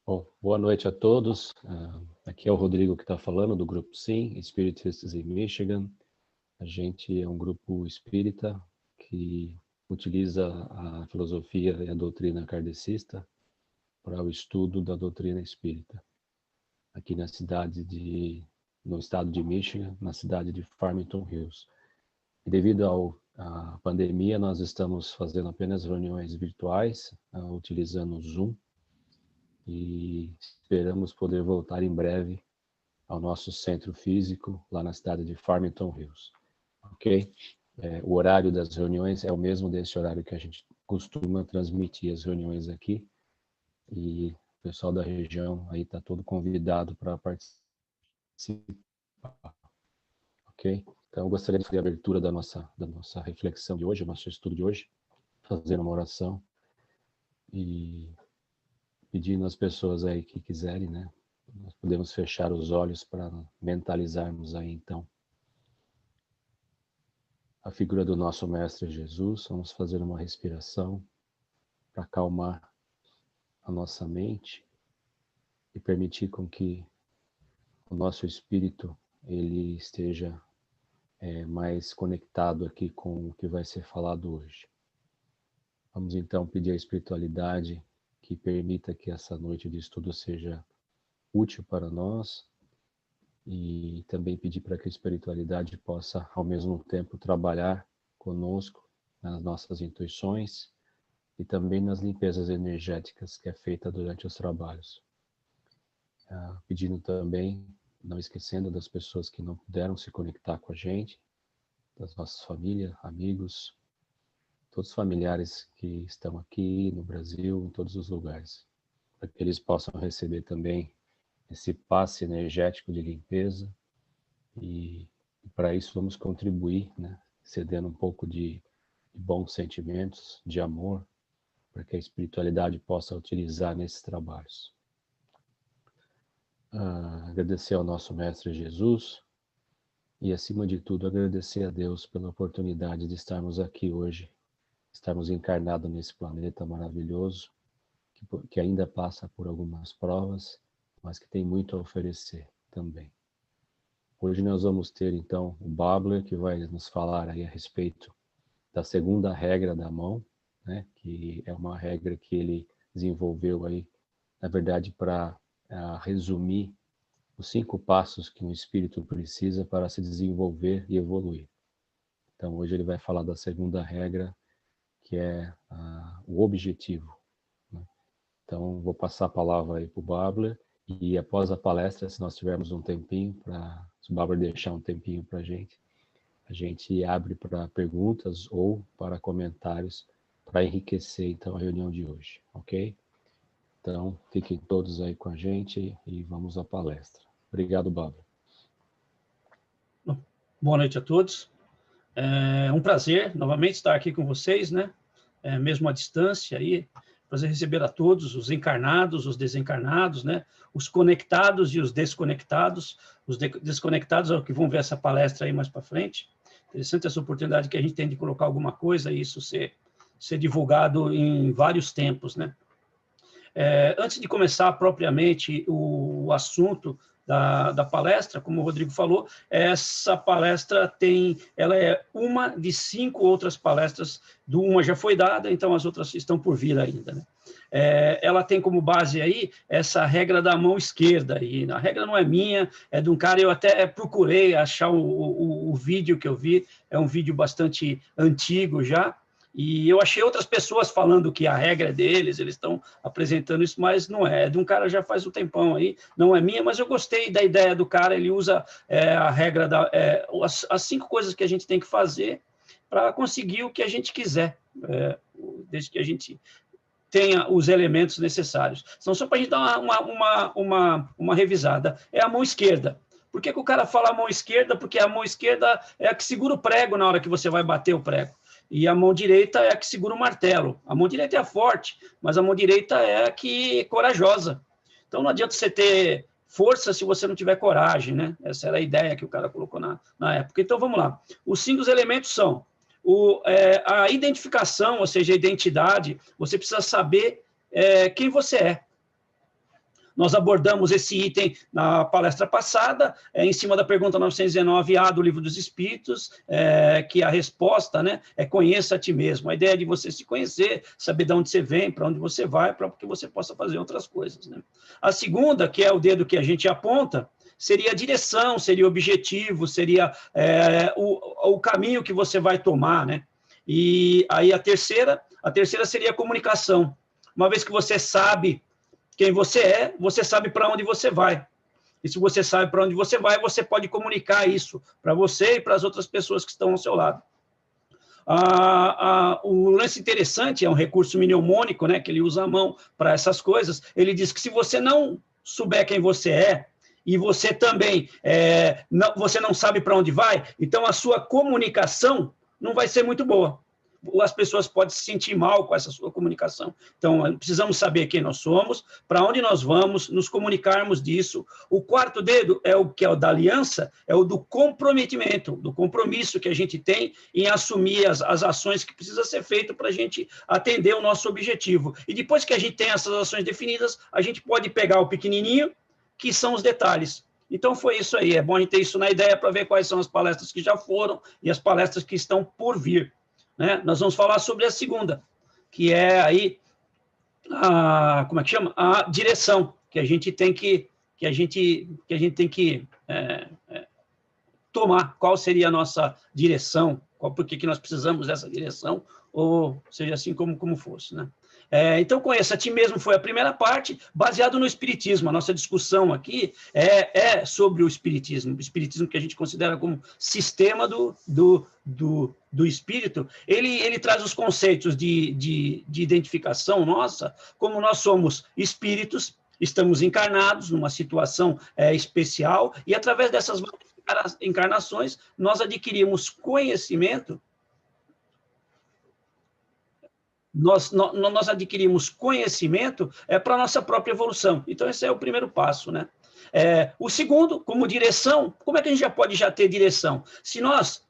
Bom, boa noite a todos. Aqui é o Rodrigo que está falando, do Grupo Sim, Espiritistas em Michigan. A gente é um grupo espírita que utiliza a filosofia e a doutrina kardecista para o estudo da doutrina espírita. Aqui no estado de Michigan, na cidade de Farmington Hills. E devido à pandemia, nós estamos fazendo apenas reuniões virtuais, utilizando o Zoom. E esperamos poder voltar em breve ao nosso centro físico, lá na cidade de Farmington Hills. Ok? O horário das reuniões é o mesmo desse horário que a gente costuma transmitir as reuniões aqui. E o pessoal da região aí está todo convidado para participar. Ok? Então, eu gostaria de fazer a abertura da nossa reflexão de hoje, do nosso estudo de hoje, fazendo uma oração e pedindo às pessoas aí que quiserem, né? Nós podemos fechar os olhos para mentalizarmos aí, então, a figura do nosso Mestre Jesus. Vamos fazer uma respiração para acalmar a nossa mente e permitir com que o nosso espírito ele esteja mais conectado aqui com o que vai ser falado hoje. Vamos então pedir à espiritualidade que permita que essa noite de estudo seja útil para nós e também pedir para que a espiritualidade possa, ao mesmo tempo, trabalhar conosco nas nossas intuições e também nas limpezas energéticas que é feita durante os trabalhos. Pedindo também, não esquecendo das pessoas que não puderam se conectar com a gente, das nossas famílias, amigos, todos os familiares que estão aqui no Brasil, em todos os lugares, para que eles possam receber também esse passe energético de limpeza e para isso vamos contribuir, né? Cedendo um pouco de bons sentimentos, de amor, para que a espiritualidade possa utilizar nesses trabalhos. Agradecer ao nosso Mestre Jesus e, acima de tudo, agradecer a Deus pela oportunidade de estarmos aqui hoje, estarmos encarnados nesse planeta maravilhoso, que ainda passa por algumas provas, mas que tem muito a oferecer também. Hoje nós vamos ter, então, o Babler, que vai nos falar aí a respeito da segunda regra da mão, né, que é uma regra que ele desenvolveu aí, na verdade, para resumir os 5 passos que um espírito precisa para se desenvolver e evoluir. Então, hoje ele vai falar da segunda regra, que é o objetivo. Né? Então, vou passar a palavra aí para o Babler, e após a palestra, se nós tivermos um tempinho, se o Babler deixar um tempinho para a gente abre para perguntas ou para comentários para enriquecer, então, a reunião de hoje, ok? Então, fiquem todos aí com a gente e vamos à palestra. Obrigado, Babler. Boa noite a todos. É um prazer novamente estar aqui com vocês, né? Mesmo à distância aí. Prazer receber a todos, os encarnados, os desencarnados, né? Os conectados e os desconectados. Os desconectados é o que vão ver essa palestra aí mais para frente. Interessante essa oportunidade que a gente tem de colocar alguma coisa e isso ser divulgado em vários tempos, né? Antes de começar propriamente o assunto da palestra, como o Rodrigo falou, essa palestra ela é uma de 5 outras palestras, uma já foi dada, então as outras estão por vir ainda, né? Ela tem como base aí essa regra da mão esquerda, e a regra não é minha, é de um cara, eu até procurei achar o vídeo que eu vi, é um vídeo bastante antigo já, e eu achei outras pessoas falando que a regra é deles, eles estão apresentando isso, mas não é de um cara já faz um tempão aí, não é minha, mas eu gostei da ideia do cara, ele usa a regra, as 5 coisas que a gente tem que fazer para conseguir o que a gente quiser, desde que a gente tenha os elementos necessários. Então, só para a gente dar uma revisada, é a mão esquerda. Por que o cara fala a mão esquerda? Porque a mão esquerda é a que segura o prego na hora que você vai bater o prego. E a mão direita é a que segura o martelo. A mão direita é a forte, mas a mão direita é a que é corajosa. Então, não adianta você ter força se você não tiver coragem, né? Essa era a ideia que o cara colocou na época. Então, vamos lá. Os 5 elementos são a identificação, ou seja, a identidade. Você precisa saber quem você é. Nós abordamos esse item na palestra passada, em cima da pergunta 919A do Livro dos Espíritos, que a resposta, né, é conheça a ti mesmo. A ideia de você se conhecer, saber de onde você vem, para onde você vai, para que você possa fazer outras coisas, né? A segunda, que é o dedo que a gente aponta, seria a direção, seria o objetivo, seria o caminho que você vai tomar, né? E aí a terceira seria a comunicação. Uma vez que você sabe quem você é, você sabe para onde você vai. E se você sabe para onde você vai, você pode comunicar isso para você e para as outras pessoas que estão ao seu lado. O lance interessante é um recurso mnemônico, né, que ele usa a mão para essas coisas. Ele diz que se você não souber quem você é, e você também você não sabe para onde vai, então a sua comunicação não vai ser muito boa. As pessoas podem se sentir mal com essa sua comunicação. Então, precisamos saber quem nós somos, para onde nós vamos, nos comunicarmos disso. O quarto dedo é o que é o da aliança, é o do comprometimento, do compromisso que a gente tem em assumir as ações que precisa ser feito para a gente atender o nosso objetivo. E depois que a gente tem essas ações definidas, a gente pode pegar o pequenininho, que são os detalhes. Então, foi isso aí. É bom a gente ter isso na ideia para ver quais são as palestras que já foram e as palestras que estão por vir. Né? Nós vamos falar sobre a segunda, que é aí como é que chama? A direção que a gente tem que tomar. Qual seria a nossa direção? Por que nós precisamos dessa direção? Ou seja, assim como fosse, né? Então, conheça a ti mesmo foi a primeira parte, baseado no Espiritismo. A nossa discussão aqui é sobre o Espiritismo que a gente considera como sistema do Espírito. Ele traz os conceitos de identificação nossa, como nós somos espíritos, estamos encarnados numa situação especial, e através dessas encarnações, nós adquirimos conhecimento. Nós adquirimos conhecimento para a nossa própria evolução. Então, esse é o primeiro passo, né? O segundo, como direção, como é que a gente pode ter direção? Se nós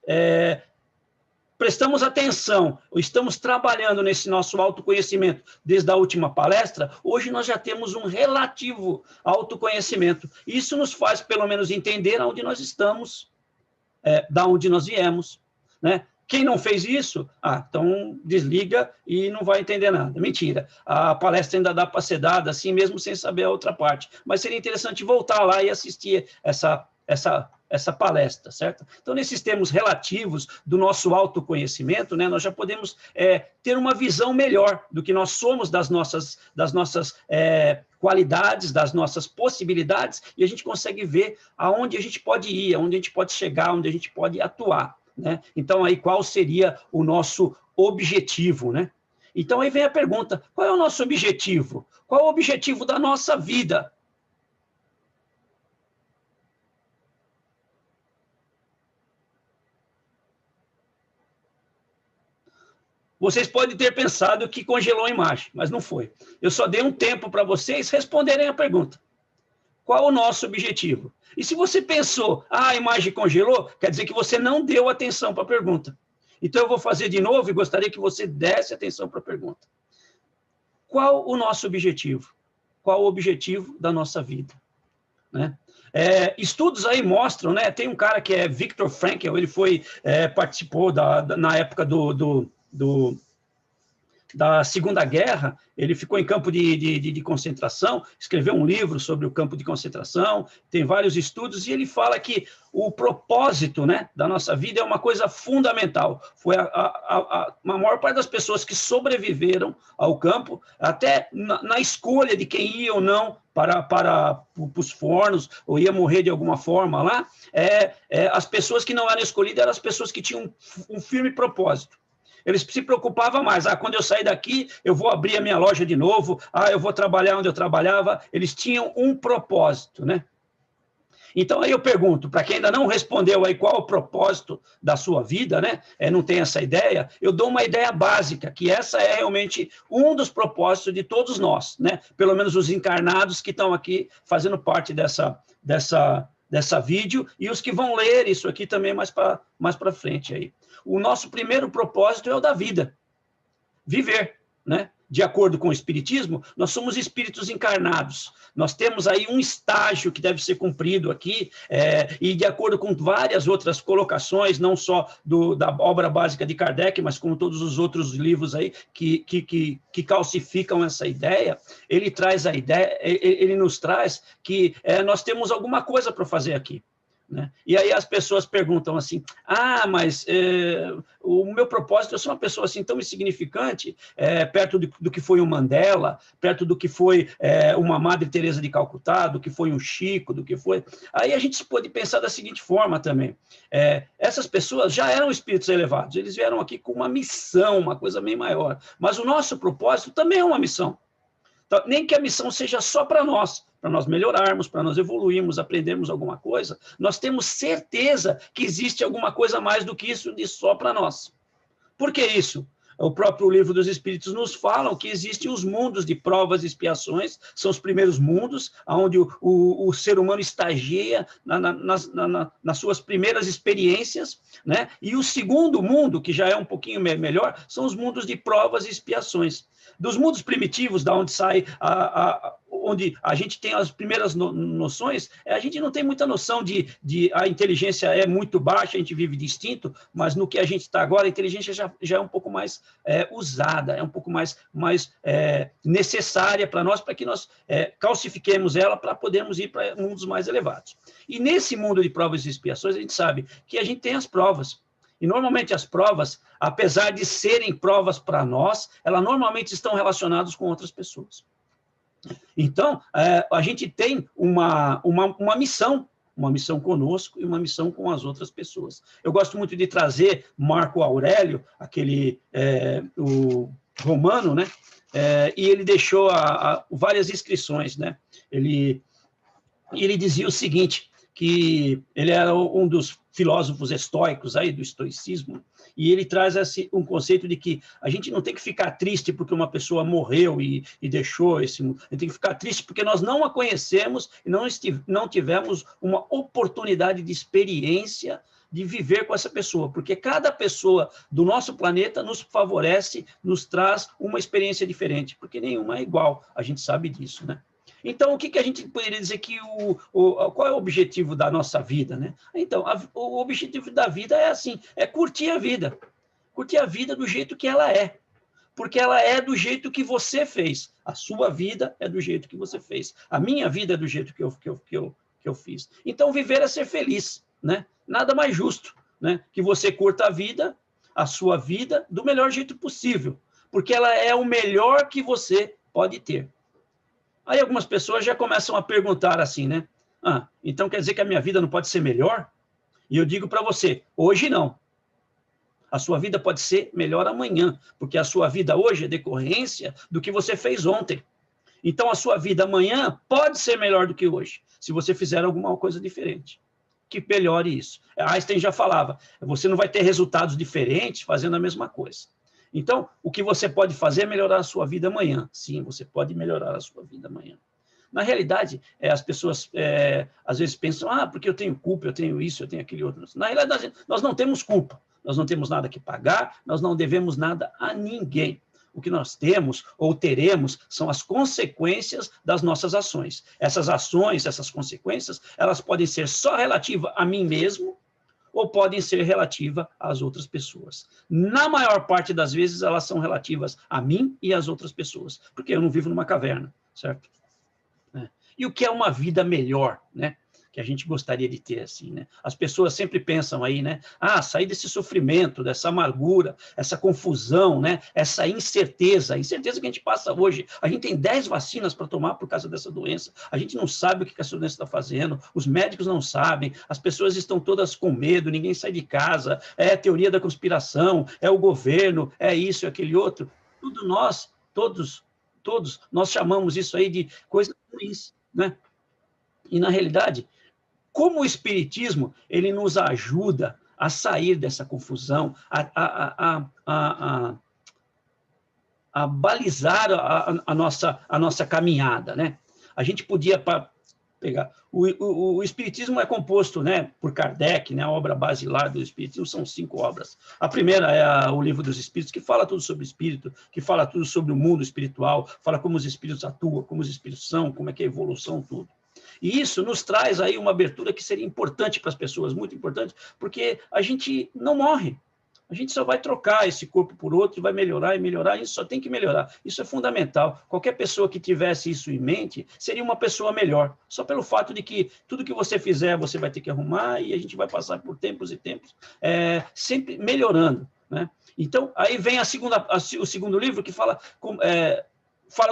prestamos atenção, estamos trabalhando nesse nosso autoconhecimento desde a última palestra, hoje nós já temos um relativo autoconhecimento. Isso nos faz, pelo menos, entender aonde nós estamos, da onde nós viemos, né? Quem não fez isso, então desliga e não vai entender nada. Mentira, a palestra ainda dá para ser dada assim, mesmo sem saber a outra parte. Mas seria interessante voltar lá e assistir essa palestra, certo? Então, nesses termos relativos do nosso autoconhecimento, né, nós já podemos ter uma visão melhor do que nós somos, das nossas qualidades, das nossas possibilidades, e a gente consegue ver aonde a gente pode ir, aonde a gente pode chegar, onde a gente pode atuar. Né? Então, aí, qual seria o nosso objetivo, né? Então, aí vem a pergunta, qual é o nosso objetivo? Qual é o objetivo da nossa vida? Vocês podem ter pensado que congelou a imagem, mas não foi. Eu só dei um tempo para vocês responderem a pergunta. Qual o nosso objetivo? E se você pensou, a imagem congelou, quer dizer que você não deu atenção para a pergunta. Então, eu vou fazer de novo e gostaria que você desse atenção para a pergunta. Qual o nosso objetivo? Qual o objetivo da nossa vida? Né? Estudos aí mostram, né? Tem um cara que é Viktor Frankl, ele participou na época da Segunda Guerra, ele ficou em campo de concentração, escreveu um livro sobre o campo de concentração, tem vários estudos, e ele fala que o propósito, né, da nossa vida é uma coisa fundamental. Foi a maior parte das pessoas que sobreviveram ao campo, até na escolha de quem ia ou não para os fornos, ou ia morrer de alguma forma lá, as pessoas que não eram escolhidas eram as pessoas que tinham um firme propósito. Eles se preocupavam mais. Quando eu sair daqui, eu vou abrir a minha loja de novo. Eu vou trabalhar onde eu trabalhava. Eles tinham um propósito, né? Então, aí eu pergunto, para quem ainda não respondeu aí qual é o propósito da sua vida, né? Não tem essa ideia, eu dou uma ideia básica, que essa é realmente um dos propósitos de todos nós, né? Pelo menos os encarnados que estão aqui fazendo parte dessa vídeo, e os que vão ler isso aqui também mais para frente aí. O nosso primeiro propósito é o da vida. Viver, né? de acordo com o Espiritismo, nós somos espíritos encarnados. Nós temos aí um estágio que deve ser cumprido aqui, e de acordo com várias outras colocações, não só da obra básica de Kardec, mas como todos os outros livros aí que calcificam essa ideia, ele traz a ideia, ele nos traz que nós temos alguma coisa para fazer aqui. Né? E aí as pessoas perguntam assim, mas o meu propósito, eu sou uma pessoa assim tão insignificante, perto do que foi um Mandela, perto do que foi uma Madre Teresa de Calcutá, do que foi um Chico, do que foi... Aí a gente pode pensar da seguinte forma também, essas pessoas já eram espíritos elevados, eles vieram aqui com uma missão, uma coisa bem maior, mas o nosso propósito também é uma missão. Então, nem que a missão seja só para nós melhorarmos, para nós evoluirmos, aprendermos alguma coisa, nós temos certeza que existe alguma coisa mais do que isso de só para nós. Por que isso? O próprio Livro dos Espíritos nos fala que existem os mundos de provas e expiações, são os primeiros mundos, onde o ser humano estagia nas suas primeiras experiências, né? E o segundo mundo, que já é um pouquinho melhor, são os mundos de provas e expiações. Dos mundos primitivos, da onde sai onde a gente tem as primeiras noções, a gente não tem muita noção de a inteligência é muito baixa, a gente vive de instinto, mas no que a gente está agora, a inteligência já é um pouco mais usada, é um pouco mais necessária para nós, para que nós calcifiquemos ela para podermos ir para mundos mais elevados. E nesse mundo de provas e expiações, a gente sabe que a gente tem as provas. E, normalmente, as provas, apesar de serem provas para nós, elas normalmente estão relacionadas com outras pessoas. Então, a gente tem uma missão conosco e uma missão com as outras pessoas. Eu gosto muito de trazer Marco Aurélio, o romano, né? E ele deixou várias inscrições, né? Ele dizia o seguinte, que ele era um dos filósofos estoicos aí, do estoicismo, e ele traz um conceito de que a gente não tem que ficar triste porque uma pessoa morreu e deixou esse mundo, a gente tem que ficar triste porque nós não a conhecemos e não tivemos uma oportunidade de experiência de viver com essa pessoa, porque cada pessoa do nosso planeta nos favorece, nos traz uma experiência diferente, porque nenhuma é igual, a gente sabe disso, né? Então, o que a gente poderia dizer que qual é o objetivo da nossa vida, né? Então, o objetivo da vida é assim, é curtir a vida do jeito que ela é, porque ela é do jeito que você fez, a sua vida é do jeito que você fez, a minha vida é do jeito que eu fiz. Então, viver é ser feliz, né? Nada mais justo, né? Que você curta a sua vida, do melhor jeito possível, porque ela é o melhor que você pode ter. Aí algumas pessoas já começam a perguntar assim, né? Então quer dizer que a minha vida não pode ser melhor? E eu digo para você, hoje não. A sua vida pode ser melhor amanhã, porque a sua vida hoje é decorrência do que você fez ontem. Então a sua vida amanhã pode ser melhor do que hoje, se você fizer alguma coisa diferente. Que melhore isso. Einstein já falava, você não vai ter resultados diferentes fazendo a mesma coisa. Então, o que você pode fazer é melhorar a sua vida amanhã. Sim, você pode melhorar a sua vida amanhã. Na realidade, as pessoas às vezes pensam, porque eu tenho culpa, eu tenho isso, eu tenho aquele outro. Na realidade, nós não temos culpa, nós não temos nada que pagar, nós não devemos nada a ninguém. O que nós temos ou teremos são as consequências das nossas ações. Essas ações, essas consequências, elas podem ser só relativas a mim mesmo, ou podem ser relativas às outras pessoas. Na maior parte das vezes, elas são relativas a mim e às outras pessoas, porque eu não vivo numa caverna, certo? E o que é uma vida melhor, né? Que a gente gostaria de ter, assim, né? As pessoas sempre pensam aí, né? Sair desse sofrimento, dessa amargura, essa confusão, né? Essa incerteza, a incerteza que a gente passa hoje. A gente tem 10 vacinas para tomar por causa dessa doença. A gente não sabe o que essa doença está fazendo, os médicos não sabem, as pessoas estão todas com medo, ninguém sai de casa, é a teoria da conspiração, é o governo, é isso, é aquele outro. Tudo nós, todos, nós chamamos isso aí de coisas ruins, né? E, na realidade, como o Espiritismo ele nos ajuda a sair dessa confusão, a balizar a nossa caminhada, né? A gente podia pegar. O Espiritismo é composto, né, por Kardec, né, a obra basilar do Espiritismo são 5 obras. A primeira é o Livro dos Espíritos, que fala tudo sobre o espírito, que fala tudo sobre o mundo espiritual, fala como os espíritos atuam, como os espíritos são, como é que é a evolução, tudo. E isso nos traz aí uma abertura que seria importante para as pessoas, muito importante, porque a gente não morre. A gente só vai trocar esse corpo por outro, vai melhorar e melhorar, isso só tem que melhorar. Isso é fundamental. Qualquer pessoa que tivesse isso em mente seria uma pessoa melhor, só pelo fato de que tudo que você fizer, você vai ter que arrumar e a gente vai passar por tempos e tempos, sempre melhorando, né? Então, aí vem o segundo livro que fala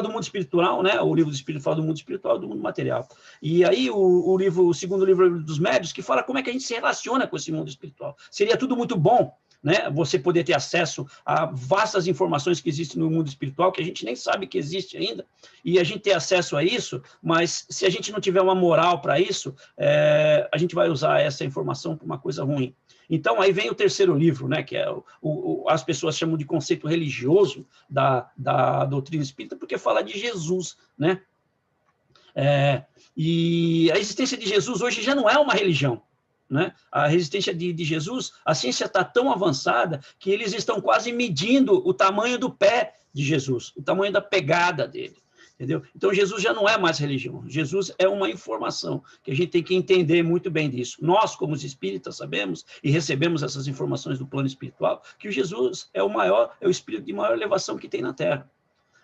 do mundo espiritual, né? O livro do Espírito fala do mundo espiritual e do mundo material. E aí o segundo livro dos médios que fala como é que a gente se relaciona com esse mundo espiritual. Seria tudo muito bom, né? Você poder ter acesso a vastas informações que existem no mundo espiritual, que a gente nem sabe que existe ainda, e a gente ter acesso a isso, mas se a gente não tiver uma moral para isso, a gente vai usar essa informação para uma coisa ruim. Então, aí vem o terceiro livro, né, que é as pessoas chamam de conceito religioso da doutrina espírita, porque fala de Jesus, né? E a existência de Jesus hoje já não é uma religião, né? A resistência de Jesus, a ciência está tão avançada que eles estão quase medindo o tamanho do pé de Jesus, o tamanho da pegada dele, entendeu? Então, Jesus já não é mais religião, Jesus é uma informação, que a gente tem que entender muito bem disso. Nós, como os espíritas, sabemos e recebemos essas informações do plano espiritual, que o Jesus é o espírito de maior elevação que tem na Terra.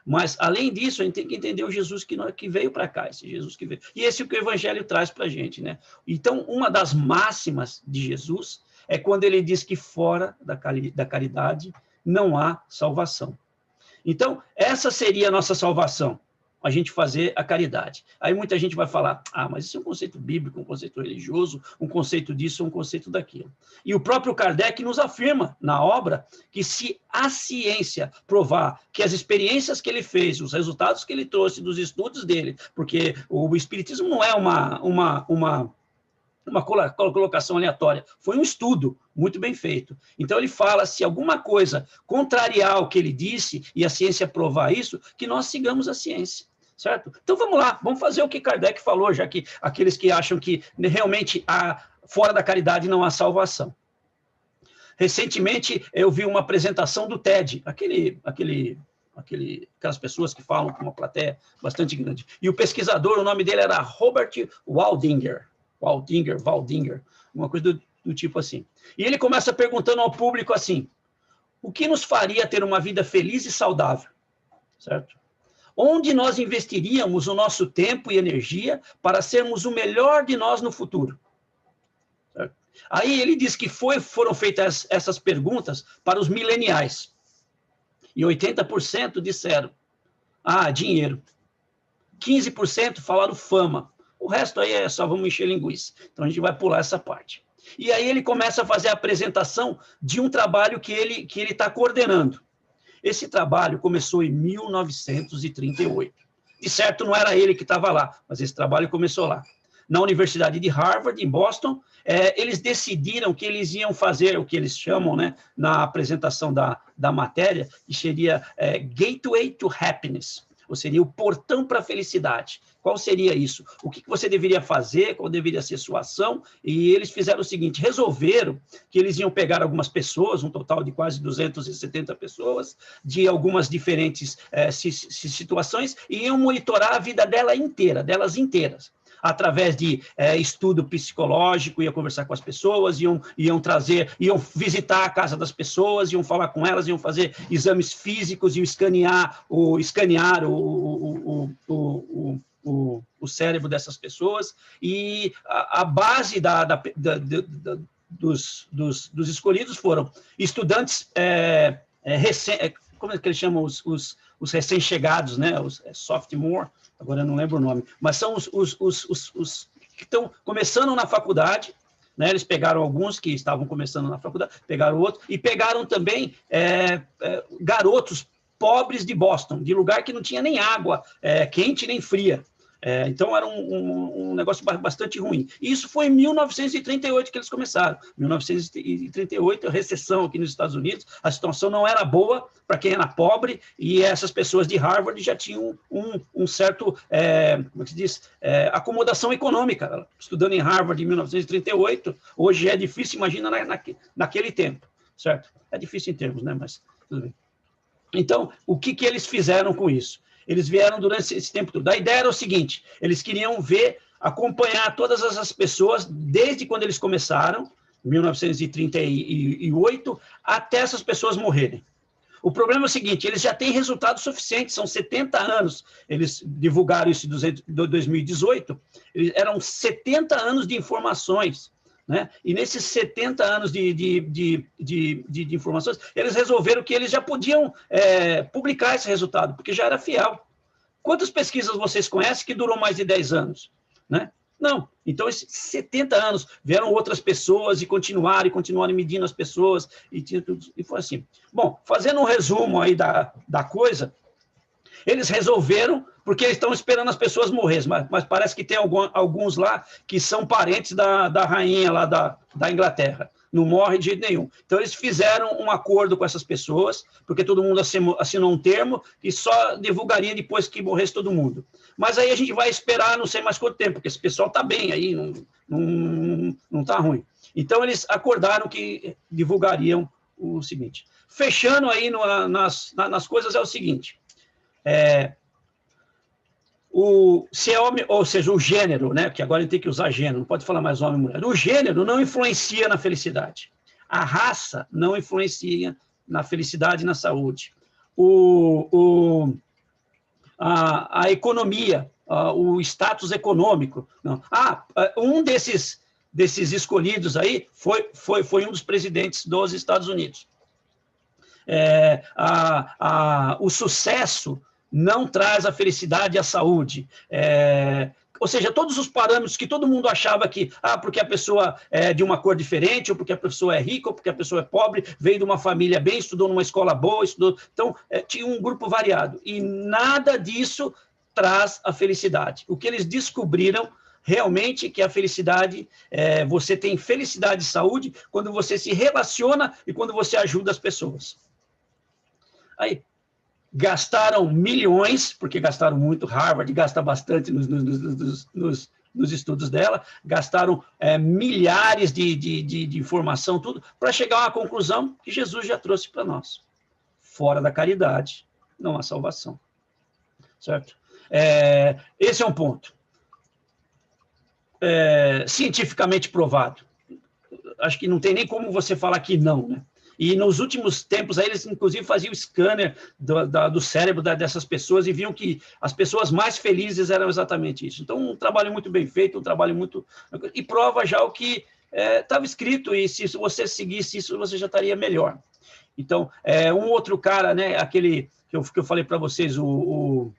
Mas, além disso, a gente tem que entender o Jesus que veio para cá, esse Jesus que veio. E esse é o que o Evangelho traz para a gente, né? Então, uma das máximas de Jesus é quando ele diz que fora da caridade não há salvação. Então, essa seria a nossa salvação, a gente fazer a caridade. Aí muita gente vai falar, mas isso é um conceito bíblico, um conceito religioso, um conceito disso, um conceito daquilo. E o próprio Kardec nos afirma na obra que se a ciência provar que as experiências que ele fez, os resultados que ele trouxe dos estudos dele, porque o espiritismo não é uma colocação aleatória, foi um estudo muito bem feito. Então ele fala, se alguma coisa contrariar o que ele disse e a ciência provar isso, que nós sigamos a ciência. Certo? Então vamos lá, vamos fazer o que Kardec falou, já que aqueles que acham que realmente fora da caridade não há salvação. Recentemente eu vi uma apresentação do TED, aquelas pessoas que falam com uma plateia bastante grande. E o pesquisador, o nome dele era Robert Waldinger, uma coisa do tipo assim. E ele começa perguntando ao público assim, o que nos faria ter uma vida feliz e saudável? Certo? Onde nós investiríamos o nosso tempo e energia para sermos o melhor de nós no futuro? Certo? Aí ele diz que foram feitas essas perguntas para os mileniais. E 80% disseram, dinheiro. 15% falaram fama. O resto aí é só vamos encher linguiça. Então a gente vai pular essa parte. E aí ele começa a fazer a apresentação de um trabalho que ele está coordenando. Esse trabalho começou em 1938. De certo, não era ele que estava lá, mas esse trabalho começou lá. Na Universidade de Harvard, em Boston, eles decidiram que eles iam fazer o que eles chamam, né, na apresentação da matéria, que seria Gateway to Happiness, ou seria o portão para a felicidade. Qual seria isso? O que você deveria fazer? Qual deveria ser sua ação? E eles fizeram o seguinte, resolveram que eles iam pegar algumas pessoas, um total de quase 270 pessoas, de algumas diferentes situações, e iam monitorar a vida delas inteiras. Através de estudo psicológico, iam conversar com as pessoas, iam visitar a casa das pessoas, iam falar com elas, iam fazer exames físicos, iam escanear o cérebro dessas pessoas, e a base dos escolhidos foram estudantes como é que eles chamam os recém-chegados, né? Os sophomore, agora eu não lembro o nome, mas são os que estão começando na faculdade, né? Eles pegaram alguns que estavam começando na faculdade, pegaram outros, e pegaram também garotos pobres de Boston, de lugar que não tinha nem água quente nem fria. Então, era um negócio bastante ruim. E isso foi em 1938 que eles começaram. 1938, a recessão aqui nos Estados Unidos, a situação não era boa para quem era pobre, e essas pessoas de Harvard já tinham um certo, como é que se diz, acomodação econômica. Estudando em Harvard em 1938, hoje é difícil, imagina naquele tempo, certo? É difícil em termos, né? Mas tudo bem. Então, o que eles fizeram com isso? Eles vieram durante esse tempo todo. A ideia era o seguinte, eles queriam acompanhar todas essas pessoas, desde quando eles começaram, 1938, até essas pessoas morrerem. O problema é o seguinte, eles já têm resultados suficientes, são 70 anos, eles divulgaram isso em 2018, eram 70 anos de informações, né? E nesses 70 anos de informações, eles resolveram que eles já podiam publicar esse resultado, porque já era fiel. Quantas pesquisas vocês conhecem que durou mais de 10 anos? Né? Não. Então, esses 70 anos, vieram outras pessoas e continuaram medindo as pessoas, e foi assim. Bom, fazendo um resumo aí da coisa, eles resolveram, porque eles estão esperando as pessoas morrerem, mas parece que tem alguns lá que são parentes da rainha lá da Inglaterra. Não morre de jeito nenhum. Então, eles fizeram um acordo com essas pessoas, porque todo mundo assinou um termo e só divulgaria depois que morresse todo mundo. Mas aí a gente vai esperar não sei mais quanto tempo, porque esse pessoal está bem aí, não está ruim. Então, eles acordaram que divulgariam o seguinte. Fechando aí nas coisas é o seguinte, se é homem, ou seja, o gênero, né? Que agora a gente tem que usar gênero, não pode falar mais homem e mulher. O gênero não influencia na felicidade. A raça não influencia na felicidade e na saúde. A economia, o status econômico. Não. Um desses escolhidos aí foi um dos presidentes dos Estados Unidos. O sucesso não traz a felicidade e a saúde. Ou seja, todos os parâmetros que todo mundo achava que, porque a pessoa é de uma cor diferente, ou porque a pessoa é rica, ou porque a pessoa é pobre, veio de uma família bem, estudou numa escola boa, então, tinha um grupo variado. E nada disso traz a felicidade. O que eles descobriram realmente que a felicidade, você tem felicidade e saúde quando você se relaciona e quando você ajuda as pessoas. Aí, gastaram milhões, porque gastaram muito, Harvard gasta bastante nos estudos dela, gastaram milhares de informação, tudo, para chegar a uma conclusão que Jesus já trouxe para nós. Fora da caridade, não há salvação. Certo? Esse é um ponto. Cientificamente provado. Acho que não tem nem como você falar que não, né? E nos últimos tempos, aí, eles inclusive faziam o scanner do cérebro dessas pessoas e viam que as pessoas mais felizes eram exatamente isso. Então, um trabalho muito bem feito, um trabalho muito... E prova já o que estava escrito, e se você seguisse isso, você já estaria melhor. Então, um outro cara, né, aquele que eu falei para vocês, o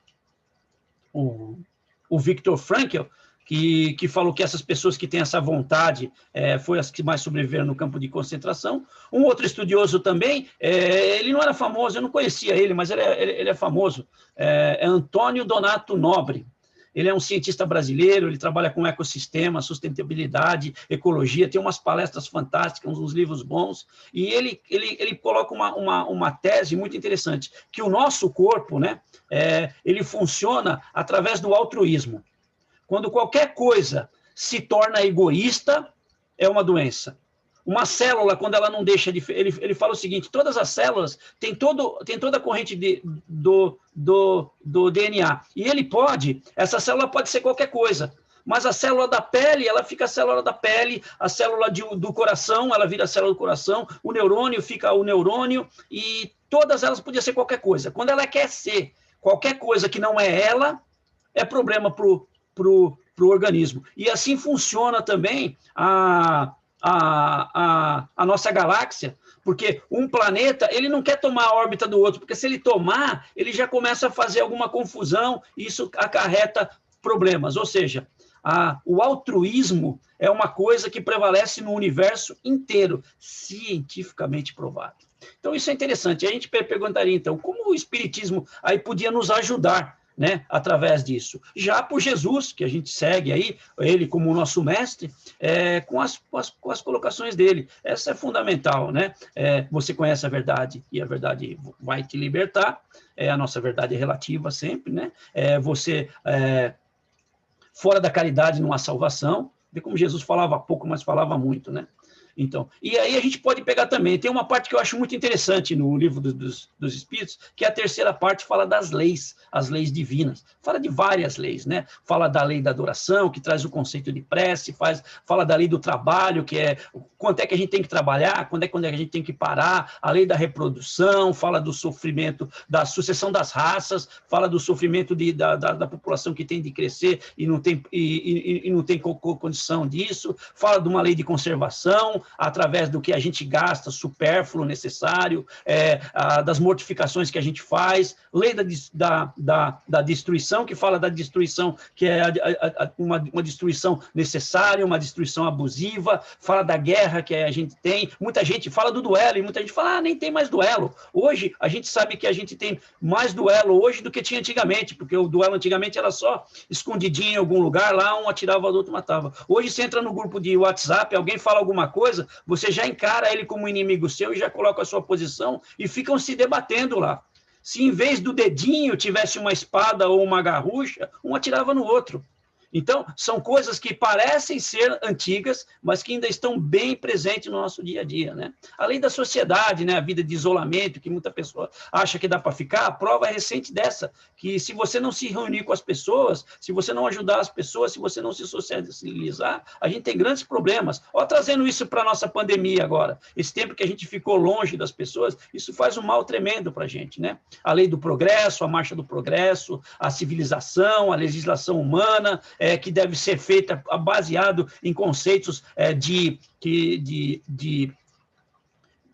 Viktor Frankl, que falou que essas pessoas que têm essa vontade foi as que mais sobreviveram no campo de concentração. Um outro estudioso também, ele não era famoso, eu não conhecia ele, mas ele é famoso, é Antônio Donato Nobre. Ele é um cientista brasileiro, ele trabalha com ecossistema, sustentabilidade, ecologia, tem umas palestras fantásticas, uns livros bons, e ele coloca uma tese muito interessante, que o nosso corpo, né, ele funciona através do altruísmo. Quando qualquer coisa se torna egoísta, é uma doença. Uma célula, quando ela não deixa de... Ele fala o seguinte, todas as células têm toda a corrente do DNA. E essa célula pode ser qualquer coisa. Mas a célula da pele, ela fica a célula da pele, a célula do coração, ela vira a célula do coração, o neurônio fica o neurônio, e todas elas podiam ser qualquer coisa. Quando ela quer ser qualquer coisa que não é ela, é problema para o organismo. E assim funciona também a nossa galáxia, porque um planeta, ele não quer tomar a órbita do outro, porque se ele tomar, ele já começa a fazer alguma confusão, e isso acarreta problemas. Ou seja, o altruísmo é uma coisa que prevalece no universo inteiro, cientificamente provado. Então, isso é interessante. A gente perguntaria, então, como o espiritismo aí podia nos ajudar né, através disso. Já por Jesus, que a gente segue aí, ele como o nosso mestre, com as colocações dele. Essa é fundamental, né? Você conhece a verdade, e a verdade vai te libertar, a nossa verdade é relativa sempre, né? Fora da caridade não há salvação. Vê como Jesus falava pouco, mas falava muito, né? Então, e aí a gente pode pegar também, tem uma parte que eu acho muito interessante no livro dos Espíritos, que é a terceira parte, fala das leis, as leis divinas. Fala de várias leis, né? Fala da lei da adoração, que traz o conceito de prece, fala da lei do trabalho, que é quanto é que a gente tem que trabalhar, quando é que a gente tem que parar, a lei da reprodução, fala do sofrimento, da sucessão das raças, fala do sofrimento da população que tem de crescer e não tem condição disso, fala de uma lei de conservação, através do que a gente gasta, supérfluo, necessário, das mortificações que a gente faz, lei da destruição, que fala da destruição, que é uma destruição necessária, uma destruição abusiva, fala da guerra que a gente tem, muita gente fala do duelo, e muita gente fala, nem tem mais duelo. Hoje, a gente sabe que a gente tem mais duelo hoje do que tinha antigamente, porque o duelo antigamente era só escondidinho em algum lugar, lá um atirava, o outro matava. Hoje, você entra no grupo de WhatsApp, alguém fala alguma coisa, você já encara ele como inimigo seu e já coloca a sua posição e ficam se debatendo lá. Se em vez do dedinho tivesse uma espada ou uma garrucha, um atirava no outro. Então, são coisas que parecem ser antigas, mas que ainda estão bem presentes no nosso dia a dia, né? Além da sociedade, né? A vida de isolamento, que muita pessoa acha que dá para ficar, a prova é recente dessa, que se você não se reunir com as pessoas, se você não ajudar as pessoas, se você não se socializar, a gente tem grandes problemas. Ó, trazendo isso para a nossa pandemia agora, esse tempo que a gente ficou longe das pessoas, isso faz um mal tremendo para a gente, né? A lei do progresso, a marcha do progresso, a civilização, a legislação humana, que deve ser feita baseado em conceitos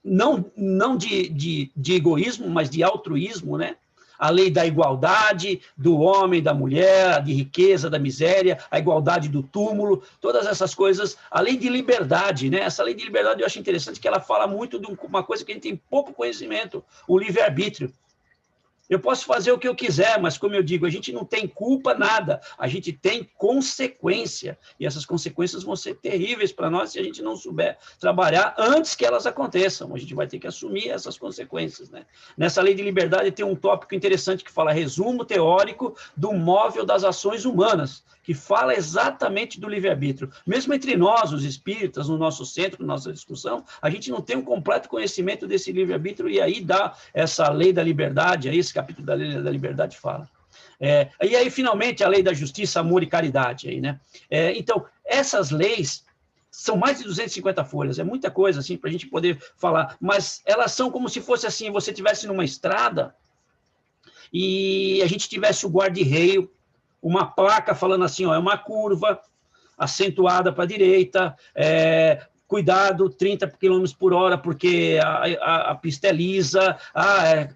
não de egoísmo, mas de altruísmo, né? A lei da igualdade do homem, da mulher, de riqueza, da miséria, a igualdade do túmulo, todas essas coisas, a lei de liberdade, né? Essa lei de liberdade eu acho interessante que ela fala muito de uma coisa que a gente tem pouco conhecimento, o livre-arbítrio. Eu posso fazer o que eu quiser, mas, como eu digo, a gente não tem culpa, nada. A gente tem consequência. E essas consequências vão ser terríveis para nós se a gente não souber trabalhar antes que elas aconteçam. A gente vai ter que assumir essas consequências, né? Nessa lei de liberdade tem um tópico interessante que fala resumo teórico do móvel das ações humanas, que fala exatamente do livre-arbítrio. Mesmo entre nós, os espíritas, no nosso centro, na nossa discussão, a gente não tem um completo conhecimento desse livre-arbítrio, e aí dá essa lei da liberdade, aí esse capítulo da lei da liberdade fala. E aí, finalmente, a lei da justiça, amor e caridade. Aí, né? Então, essas leis são mais de 250 folhas, é muita coisa assim, para a gente poder falar, mas elas são como se fosse assim, você estivesse numa estrada e a gente tivesse o guarda-reio, uma placa falando assim, ó, é uma curva acentuada para a direita, cuidado, 30 km por hora, porque a pista é lisa,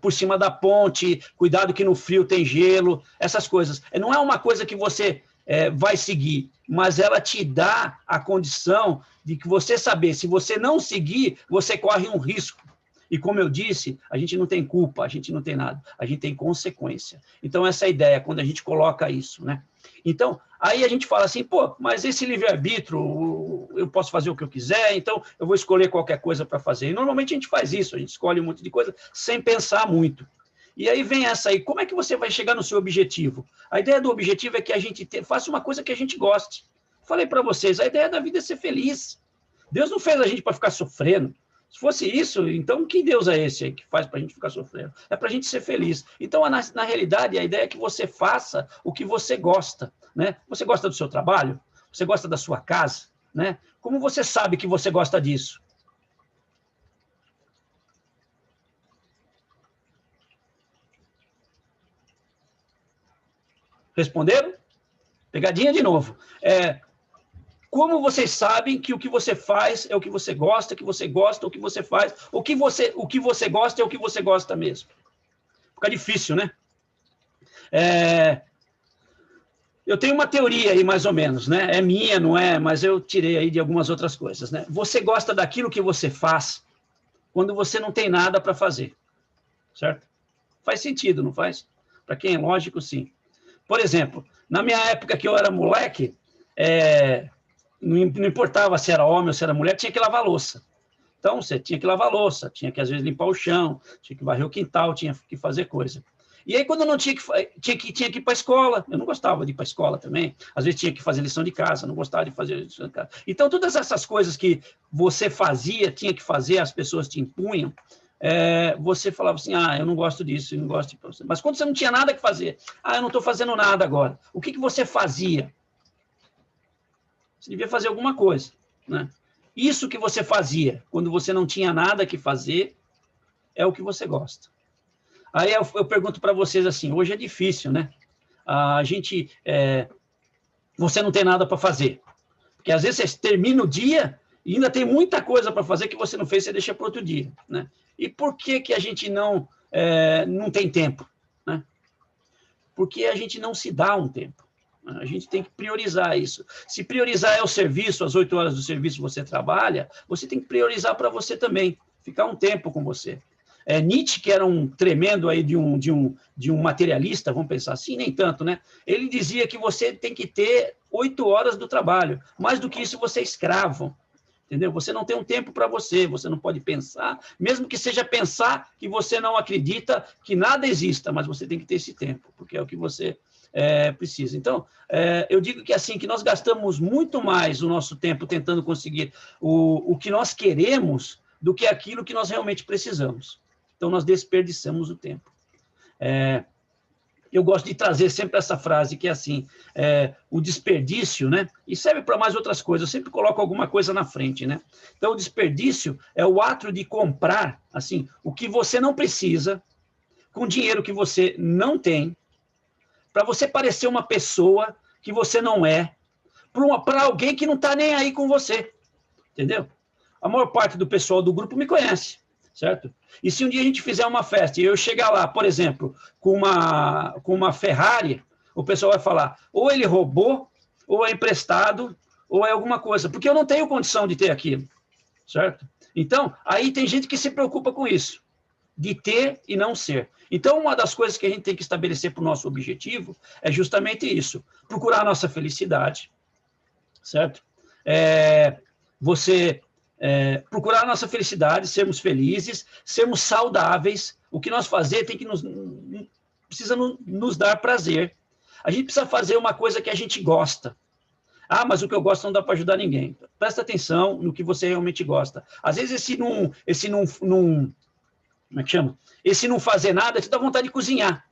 por cima da ponte, cuidado que no frio tem gelo, essas coisas. Não é uma coisa que você vai seguir, mas ela te dá a condição de que você saber, se você não seguir, você corre um risco. E como eu disse, a gente não tem culpa, a gente não tem nada, a gente tem consequência. Então, essa é a ideia, quando a gente coloca isso, né? Então, aí a gente fala assim, pô, mas esse livre-arbítrio, eu posso fazer o que eu quiser, então eu vou escolher qualquer coisa para fazer. E normalmente a gente faz isso, a gente escolhe um monte de coisa sem pensar muito. E aí vem essa aí, como é que você vai chegar no seu objetivo? A ideia do objetivo é que a gente faça uma coisa que a gente goste. Falei para vocês, a ideia da vida é ser feliz. Deus não fez a gente para ficar sofrendo. Se fosse isso, então que Deus é esse aí que faz para a gente ficar sofrendo? É para a gente ser feliz. Então, na realidade, a ideia é que você faça o que você gosta, né? Você gosta do seu trabalho? Você gosta da sua casa? Né? Como você sabe que você gosta disso? Responderam? Pegadinha de novo. Como vocês sabem que o que você faz é o que você gosta, o que você faz, o que você gosta é o que você gosta mesmo? Fica difícil, né? Eu tenho uma teoria aí, mais ou menos, né? É minha, não é? Mas eu tirei aí de algumas outras coisas, né? Você gosta daquilo que você faz quando você não tem nada para fazer, certo? Faz sentido, não faz? Para quem é lógico, sim. Por exemplo, na minha época que eu era moleque, não importava se era homem ou se era mulher, tinha que lavar louça. Então, você tinha que lavar louça, tinha que, às vezes, limpar o chão, tinha que varrer o quintal, tinha que fazer coisa. E aí, quando eu não tinha que ir para a escola, eu não gostava de ir para a escola também, às vezes tinha que fazer lição de casa, não gostava de fazer lição de casa. Então, todas essas coisas que você fazia, tinha que fazer, as pessoas te impunham, você falava assim, eu não gosto disso, eu não gosto disso. Mas quando você não tinha nada que fazer, eu não estou fazendo nada agora, o que você fazia? Você devia fazer alguma coisa, né? Isso que você fazia quando você não tinha nada que fazer é o que você gosta. Aí eu pergunto para vocês assim, hoje é difícil, né? Você não tem nada para fazer. Porque às vezes você termina o dia e ainda tem muita coisa para fazer que você não fez, você deixa para outro dia, né? E por que a gente não tem tempo, né? Porque a gente não se dá um tempo. A gente tem que priorizar isso. Se priorizar é o serviço, as 8 horas do serviço que você trabalha, você tem que priorizar para você também, ficar um tempo com você. Nietzsche, que era um tremendo aí de um materialista, vamos pensar assim, nem tanto, né? Ele dizia que você tem que ter 8 horas do trabalho. Mais do que isso, você é escravo. Entendeu? Você não tem um tempo para você, você não pode pensar, mesmo que seja pensar que você não acredita que nada exista, mas você tem que ter esse tempo, porque é o que você precisa. Então, eu digo que assim, que nós gastamos muito mais o nosso tempo tentando conseguir o que nós queremos do que aquilo que nós realmente precisamos. Então, nós desperdiçamos o tempo. Eu gosto de trazer sempre essa frase que é assim, o desperdício, né? E serve para mais outras coisas, eu sempre coloco alguma coisa na frente, né? Então, o desperdício é o ato de comprar, assim, o que você não precisa, com dinheiro que você não tem, para você parecer uma pessoa que você não é, para alguém que não está nem aí com você, entendeu? A maior parte do pessoal do grupo me conhece, certo? E se um dia a gente fizer uma festa e eu chegar lá, por exemplo, com uma Ferrari, o pessoal vai falar, ou ele roubou, ou é emprestado, ou é alguma coisa, porque eu não tenho condição de ter aquilo, certo? Então, aí tem gente que se preocupa com isso, de ter e não ser. Então, uma das coisas que a gente tem que estabelecer para o nosso objetivo é justamente isso, procurar a nossa felicidade, certo? Você procurar a nossa felicidade, sermos felizes, sermos saudáveis. O que nós fazer tem que precisa nos dar prazer. A gente precisa fazer uma coisa que a gente gosta. Mas o que eu gosto não dá para ajudar ninguém. Presta atenção no que você realmente gosta. Às vezes como é que chama? Esse não fazer nada te dá vontade de cozinhar.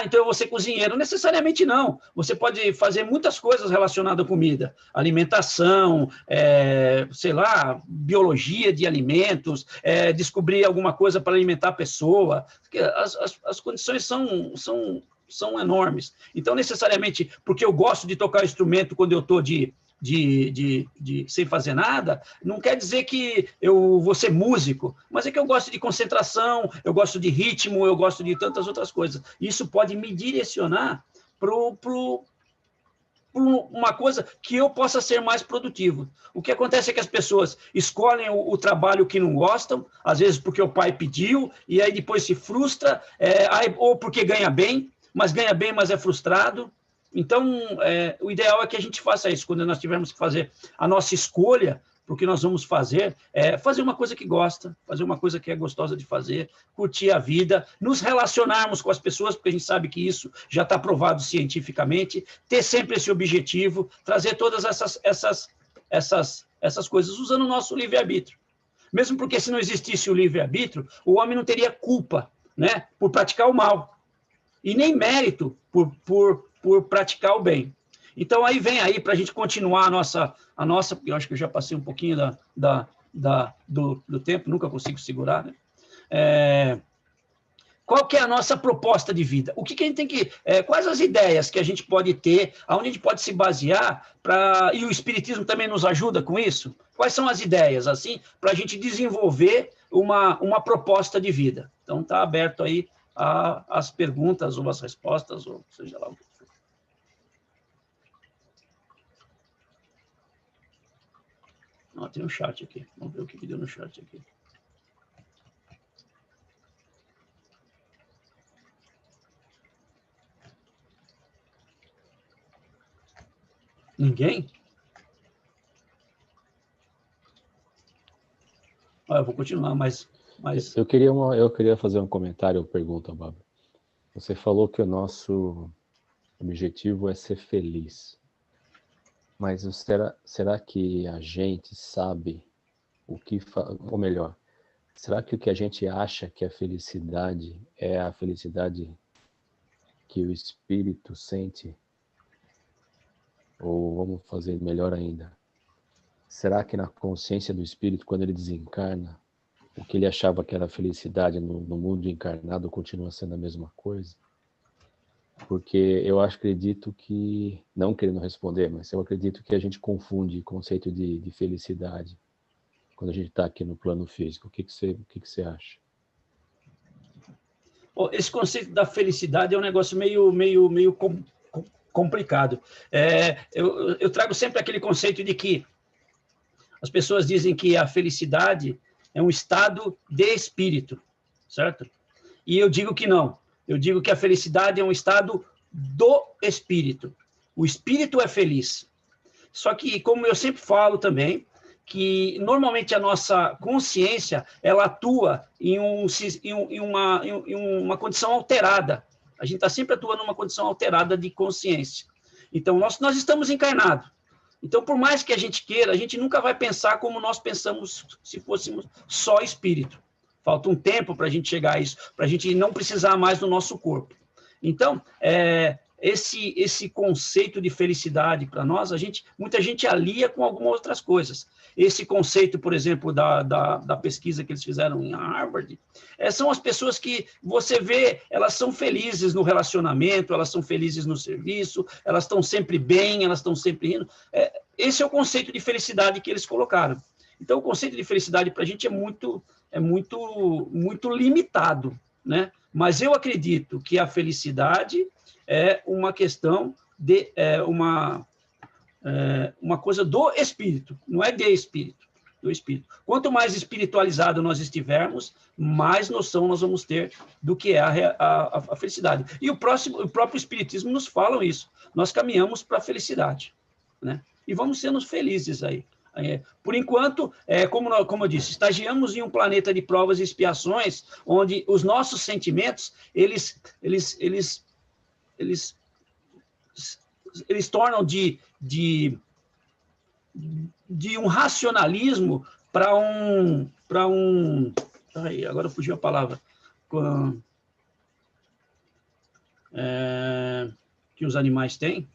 Então eu vou ser cozinheiro. Necessariamente não. Você pode fazer muitas coisas relacionadas à comida. Alimentação, sei lá, biologia de alimentos, descobrir alguma coisa para alimentar a pessoa. As condições são enormes. Então, necessariamente, porque eu gosto de tocar instrumento quando eu estou sem fazer nada, não quer dizer que eu vou ser músico, mas é que eu gosto de concentração, eu gosto de ritmo, eu gosto de tantas outras coisas. Isso pode me direcionar para uma coisa que eu possa ser mais produtivo. O que acontece é que as pessoas escolhem o trabalho que não gostam, às vezes porque o pai pediu, e aí depois se frustra, ou porque ganha bem, mas é frustrado. Então, o ideal é que a gente faça isso, quando nós tivermos que fazer a nossa escolha, porque nós vamos fazer uma coisa que gosta, fazer uma coisa que é gostosa de fazer, curtir a vida, nos relacionarmos com as pessoas, porque a gente sabe que isso já está provado cientificamente, ter sempre esse objetivo, trazer todas essas coisas, usando o nosso livre-arbítrio. Mesmo porque se não existisse o livre-arbítrio, o homem não teria culpa, né, por praticar o mal, e nem mérito por praticar o bem. Então, aí vem aí para a gente continuar a nossa, eu acho que eu já passei um pouquinho do tempo, nunca consigo segurar, né? Qual que é a nossa proposta de vida? O que a gente tem que... quais as ideias que a gente pode ter, aonde a gente pode se basear, e o Espiritismo também nos ajuda com isso? Quais são as ideias, assim, para a gente desenvolver uma proposta de vida? Então, está aberto aí as perguntas ou as respostas, ou seja lá o que for. Tem um chat aqui. Vamos ver o que deu no chat aqui. Ninguém? Eu vou continuar, mas... Eu queria fazer um comentário ou pergunta, Bárbara. Você falou que o nosso objetivo é ser feliz. Mas será que a gente sabe o que... Ou melhor, será que o que a gente acha que é felicidade é a felicidade que o espírito sente? Ou vamos fazer melhor ainda. Será que na consciência do espírito, quando ele desencarna, o que ele achava que era felicidade no mundo encarnado continua sendo a mesma coisa? Porque eu acredito que, não querendo responder, mas eu acredito que a gente confunde o conceito de felicidade quando a gente está aqui no plano físico. O que você acha? Esse conceito da felicidade é um negócio meio complicado. Eu trago sempre aquele conceito de que as pessoas dizem que a felicidade é um estado de espírito, certo? E eu digo que não. Eu digo que a felicidade é um estado do espírito. O espírito é feliz. Só que, como eu sempre falo também, que normalmente a nossa consciência ela atua em uma condição alterada. A gente está sempre atuando numa condição alterada de consciência. Então, nós estamos encarnados. Então, por mais que a gente queira, a gente nunca vai pensar como nós pensamos se fôssemos só espírito. Falta um tempo para a gente chegar a isso, para a gente não precisar mais do nosso corpo. Então, esse conceito de felicidade para nós, muita gente alia com algumas outras coisas. Esse conceito, por exemplo, da pesquisa que eles fizeram em Harvard, são as pessoas que você vê, elas são felizes no relacionamento, elas são felizes no serviço, elas estão sempre bem, elas estão sempre rindo. Esse é o conceito de felicidade que eles colocaram. Então, o conceito de felicidade para a gente é muito limitado, né? Mas eu acredito que a felicidade é uma questão de uma coisa do espírito, não é de espírito, do espírito. Quanto mais espiritualizado nós estivermos, mais noção nós vamos ter do que é a felicidade. E o próprio espiritismo nos fala isso. Nós caminhamos para a felicidade, né? E vamos sendo felizes aí. Por enquanto, como eu disse, estagiamos em um planeta de provas e expiações, onde os nossos sentimentos, eles tornam de um racionalismo para agora fugiu a palavra, que os animais têm,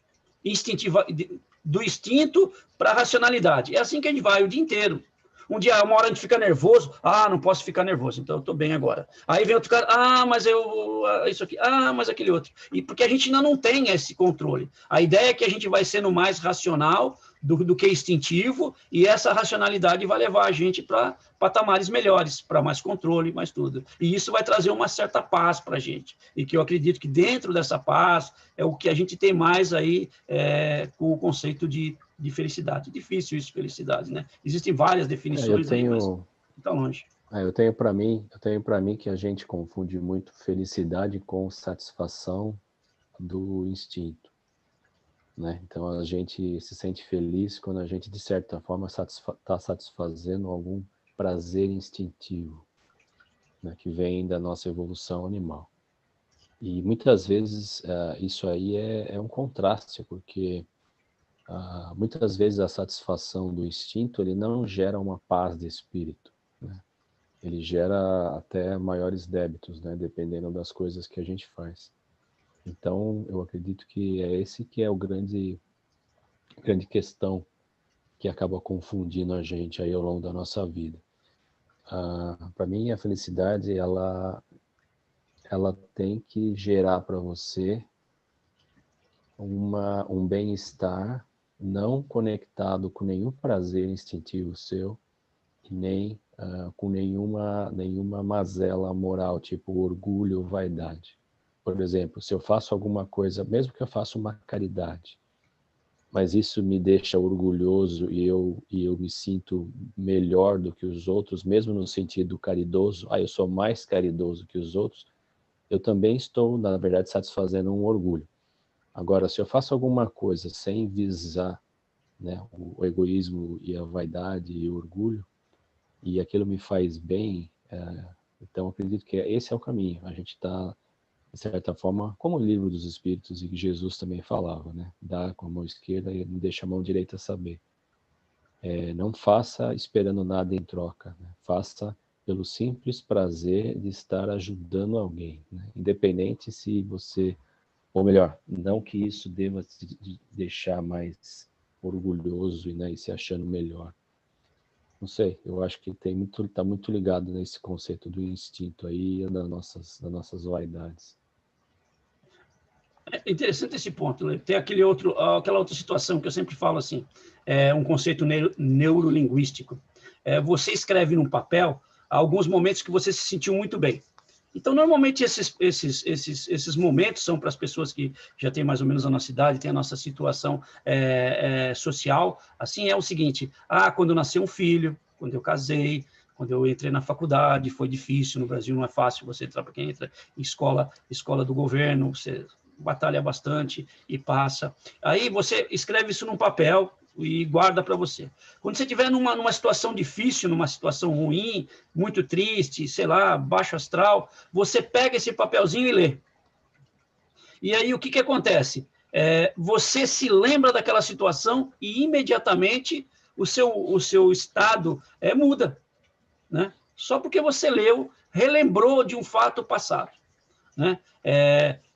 do instinto para a racionalidade. É assim que a gente vai o dia inteiro. Uma hora a gente fica nervoso, não posso ficar nervoso, então eu estou bem agora. Aí vem outro cara, mas isso aqui, mas aquele outro. E porque a gente ainda não tem esse controle. A ideia é que a gente vai sendo mais racional do que instintivo, e essa racionalidade vai levar a gente para patamares melhores, para mais controle, mais tudo. E isso vai trazer uma certa paz para a gente. E que eu acredito que dentro dessa paz é o que a gente tem mais aí com o conceito de felicidade. Difícil isso, felicidade, né? Existem várias definições aí, mas está longe. Eu tenho para mim que a gente confunde muito felicidade com satisfação do instinto, né? Então a gente se sente feliz quando a gente, de certa forma, está satisfazendo algum prazer instintivo, né, que vem da nossa evolução animal. E muitas vezes isso aí é um contraste, porque muitas vezes a satisfação do instinto ele não gera uma paz de espírito, né? Ele gera até maiores débitos, né, dependendo das coisas que a gente faz. Então, eu acredito que é esse que é o grande questão que acaba confundindo a gente aí ao longo da nossa vida. Para mim, a felicidade, ela tem que gerar para você um bem-estar não conectado com nenhum prazer instintivo seu, nem com nenhuma mazela moral, tipo orgulho ou vaidade. Por exemplo, se eu faço alguma coisa, mesmo que eu faça uma caridade, mas isso me deixa orgulhoso e eu me sinto melhor do que os outros, mesmo no sentido caridoso, eu sou mais caridoso que os outros, eu também estou, na verdade, satisfazendo um orgulho. Agora, se eu faço alguma coisa sem visar né? O egoísmo e a vaidade e o orgulho, e aquilo me faz bem, então acredito que esse é o caminho. A gente está, de certa forma, como o livro dos Espíritos, e que Jesus também falava, né? Dá com a mão esquerda e não deixa a mão direita saber. Não faça esperando nada em troca, né? Faça pelo simples prazer de estar ajudando alguém, né? Independente se você, ou melhor, não que isso deva te deixar mais orgulhoso, né, e se achando melhor. Não sei, eu acho que está muito ligado nesse conceito do instinto aí, das nossas vaidades. É interessante esse ponto, né? Tem aquela outra situação que eu sempre falo assim, um conceito neurolinguístico. Você escreve num papel alguns momentos que você se sentiu muito bem. Então, normalmente, esses momentos são para as pessoas que já têm mais ou menos a nossa idade, têm a nossa situação social. Assim, é o seguinte, quando nasceu um filho, quando eu casei, quando eu entrei na faculdade, foi difícil, no Brasil não é fácil você entrar, para quem entra em escola do governo, você batalha bastante e passa. Aí você escreve isso num papel e guarda para você. Quando você estiver numa situação difícil, numa situação ruim, muito triste, sei lá, baixo astral, você pega esse papelzinho e lê. E aí o que acontece? Você se lembra daquela situação e imediatamente o seu estado muda, né? Só porque você leu, relembrou de um fato passado, né?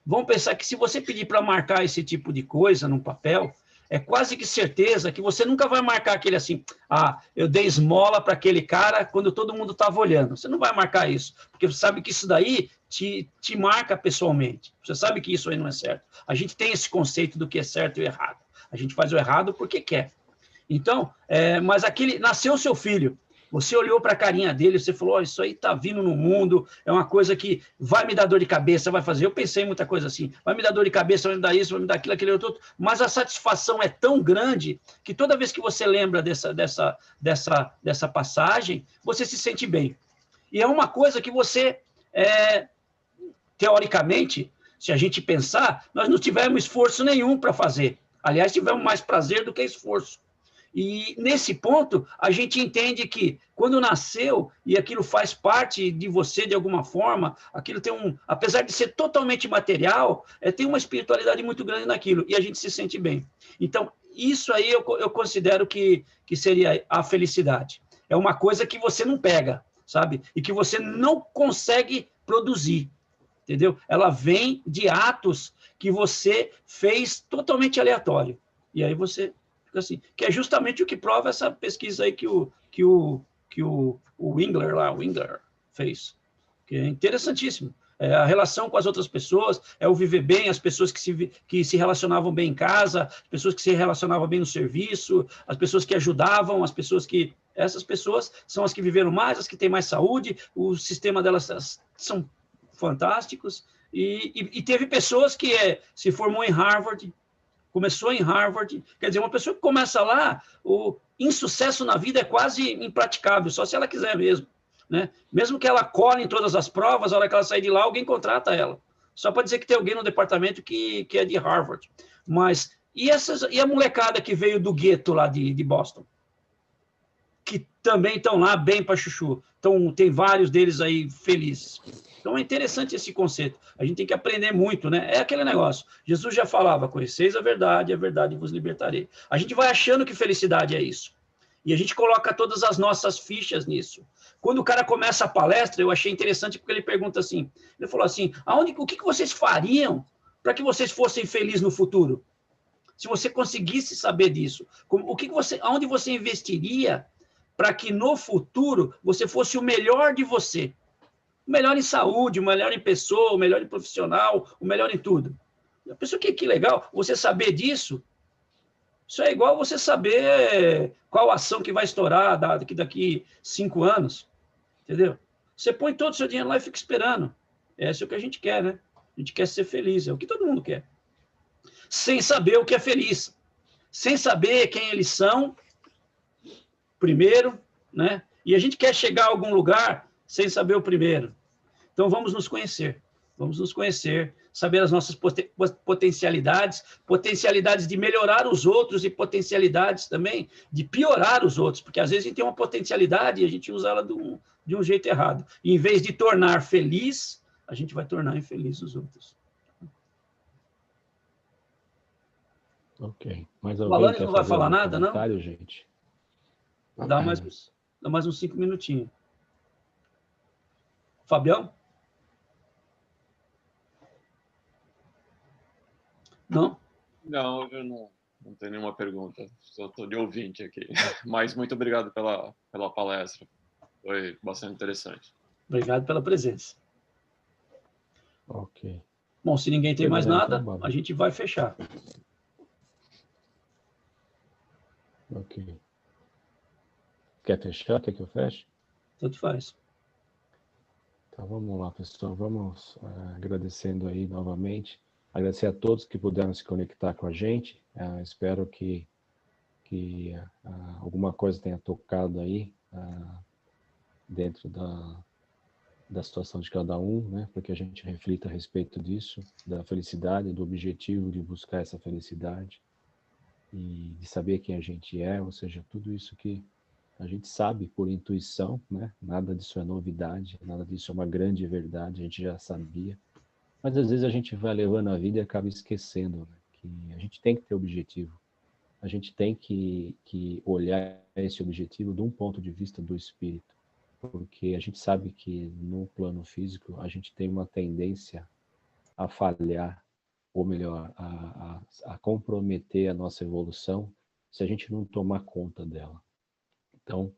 Vamos pensar que se você pedir para marcar esse tipo de coisa num papel, é quase que certeza que você nunca vai marcar aquele assim, eu dei esmola para aquele cara quando todo mundo estava olhando. Você não vai marcar isso, porque você sabe que isso daí te marca pessoalmente. Você sabe que isso aí não é certo. A gente tem esse conceito do que é certo e errado. A gente faz o errado porque quer. Então, mas nasceu seu filho, você olhou para a carinha dele, você falou, isso aí está vindo no mundo, é uma coisa que vai me dar dor de cabeça, vai fazer. Eu pensei em muita coisa assim, vai me dar dor de cabeça, vai me dar isso, vai me dar aquilo, aquele outro, mas a satisfação é tão grande que toda vez que você lembra dessa passagem, você se sente bem. E é uma coisa que você, teoricamente, se a gente pensar, nós não tivemos esforço nenhum para fazer. Aliás, tivemos mais prazer do que esforço. E, nesse ponto, a gente entende que, quando nasceu, e aquilo faz parte de você de alguma forma, aquilo tem apesar de ser totalmente material, tem uma espiritualidade muito grande naquilo, e a gente se sente bem. Então, isso aí eu considero que seria a felicidade. É uma coisa que você não pega, sabe? E que você não consegue produzir, entendeu? Ela vem de atos que você fez totalmente aleatório. E aí você... assim, que é justamente o que prova essa pesquisa aí que o Wingler fez, que é interessantíssimo. A relação com as outras pessoas, o viver bem, as pessoas que se relacionavam bem em casa, as pessoas que se relacionavam bem no serviço, as pessoas que ajudavam, essas pessoas são as que viveram mais, as que têm mais saúde, o sistema delas são fantásticos, e teve pessoas que se formou em Harvard, começou em Harvard, quer dizer, uma pessoa que começa lá, o insucesso na vida é quase impraticável, só se ela quiser mesmo, né? Mesmo que ela cole em todas as provas, a hora que ela sair de lá, alguém contrata ela, só para dizer que tem alguém no departamento que é de Harvard. Mas, e a molecada que veio do gueto lá de Boston? Que também estão lá bem para chuchu. Então, tem vários deles aí felizes. Então, é interessante esse conceito. A gente tem que aprender muito, né? É aquele negócio. Jesus já falava, conheceis a verdade vos libertarei. A gente vai achando que felicidade é isso. E a gente coloca todas as nossas fichas nisso. Quando o cara começa a palestra, eu achei interessante porque ele pergunta assim, ele falou assim, o que vocês fariam para que vocês fossem felizes no futuro? Se você conseguisse saber disso, aonde você investiria para que no futuro você fosse o melhor de você? O melhor em saúde, o melhor em pessoa, o melhor em profissional, o melhor em tudo. A pessoa que legal, você saber disso, isso é igual você saber qual ação que vai estourar daqui 5 anos, entendeu? Você põe todo o seu dinheiro lá e fica esperando. Esse é o que a gente quer, né? A gente quer ser feliz, é o que todo mundo quer. Sem saber o que é feliz, sem saber quem eles são, primeiro, né? E a gente quer chegar a algum lugar sem saber o primeiro. Então, vamos nos conhecer. Vamos nos conhecer, saber as nossas potencialidades, potencialidades de melhorar os outros e potencialidades também de piorar os outros, porque às vezes a gente tem uma potencialidade e a gente usa ela de um jeito errado. E, em vez de tornar feliz, a gente vai tornar infeliz os outros. Ok. Mais O alguém Alane quer não vai fazer falar algum nada, não? comentário, gente? Dá mais uns 5 minutinhos. Fabião? Não? Não, eu não tenho nenhuma pergunta. Só estou de ouvinte aqui. Mas muito obrigado pela palestra. Foi bastante interessante. Obrigado pela presença. Ok. Bom, se ninguém tem mais Terminar, nada, então, Bob. a gente vai fechar. Ok. Quer fechar? Quer que eu feche? Tanto faz. Então vamos lá, pessoal. Vamos agradecendo aí novamente. Agradecer a todos que puderam se conectar com a gente. Espero que alguma coisa tenha tocado aí dentro da situação de cada um, né? Para que a gente reflita a respeito disso, da felicidade, do objetivo de buscar essa felicidade e de saber quem a gente é, ou seja, tudo isso que a gente sabe por intuição, né? Nada disso é novidade, nada disso é uma grande verdade, a gente já sabia. Mas às vezes a gente vai levando a vida e acaba esquecendo, né? Que a gente tem que ter objetivo. A gente tem que olhar esse objetivo de um ponto de vista do espírito. Porque a gente sabe que no plano físico a gente tem uma tendência a falhar, ou melhor, a comprometer a nossa evolução se a gente não tomar conta dela. Então,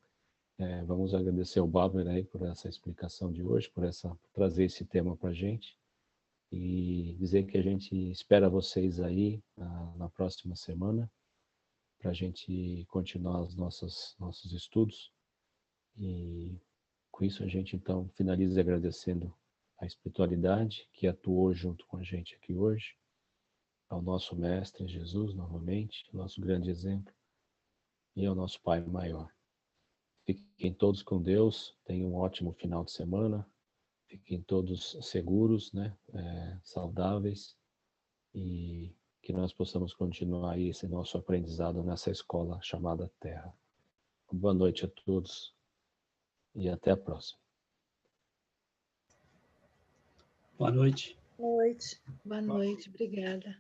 vamos agradecer ao Bárbara aí por essa explicação de hoje, por trazer esse tema para a gente e dizer que a gente espera vocês aí na próxima semana para a gente continuar os nossos estudos. E com isso a gente então finaliza agradecendo a espiritualidade que atuou junto com a gente aqui hoje, ao nosso Mestre Jesus novamente, nosso grande exemplo, e ao nosso Pai maior. Fiquem todos com Deus, tenham um ótimo final de semana, fiquem todos seguros, né, saudáveis, e que nós possamos continuar esse nosso aprendizado nessa escola chamada Terra. Boa noite a todos e até a próxima. Boa noite. Boa noite. Boa noite, obrigada.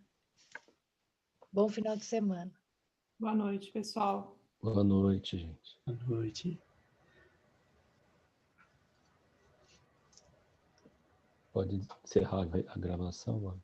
Bom final de semana. Boa noite, pessoal. Boa noite, gente. Boa noite. Pode encerrar a gravação, mano.